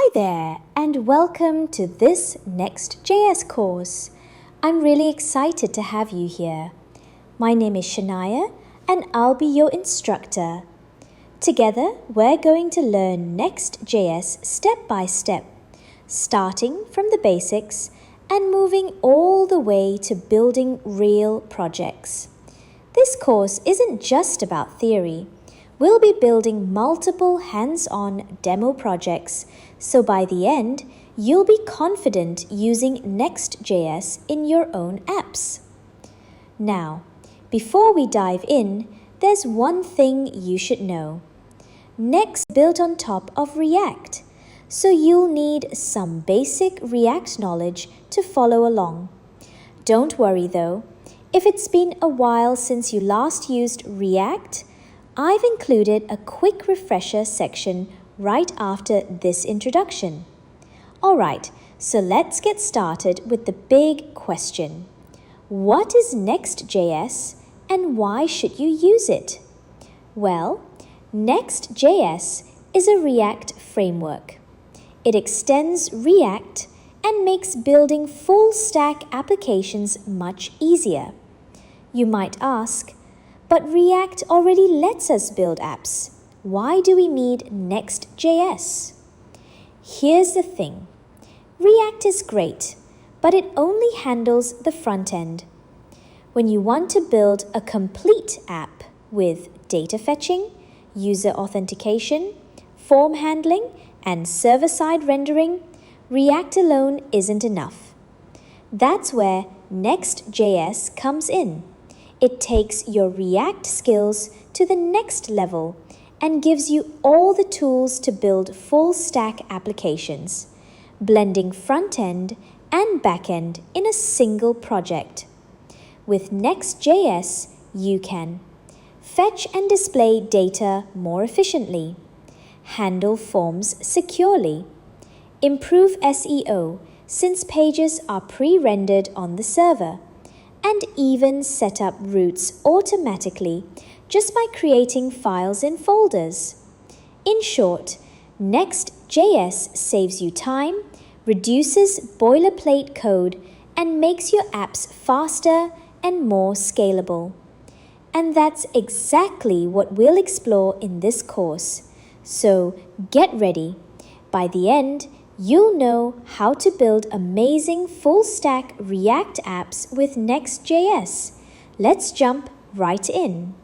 Hi there and welcome to this Next.js course. I'm really excited to have you here. My name is Shania and I'll be your instructor. Together, we're going to learn Next.js step by step, starting from the basics and moving all the way to building real projects. This course isn't just about theory. We'll be building multiple hands-on demo projects, so by the end, you'll be confident using Next.js in your own apps. Now, before we dive in, there's one thing you should know. Next is built on top of React, so you'll need some basic React knowledge to follow along. Don't worry though, if it's been a while since you last used React, I've included a quick refresher section right after this introduction. Alright, so let's get started with the big question. What is Next.js and why should you use it? Well, Next.js is a React framework. It extends React and makes building full-stack applications much easier. You might ask, but React already lets us build apps. Why do we need Next.js? Here's the thing. React is great, but it only handles the front end. When you want to build a complete app with data fetching, user authentication, form handling, and server-side rendering, React alone isn't enough. That's where Next.js comes in. It takes your React skills to the next level and gives you all the tools to build full-stack applications, blending front-end and back-end in a single project. With Next.js, you can fetch and display data more efficiently, handle forms securely, improve SEO since pages are pre-rendered on the server, and even set up routes automatically just by creating files in folders. In short, Next.js saves you time, reduces boilerplate code, and makes your apps faster and more scalable. And that's exactly what we'll explore in this course. So get ready. By the end, you'll know how to build amazing full-stack React apps with Next.js. Let's jump right in.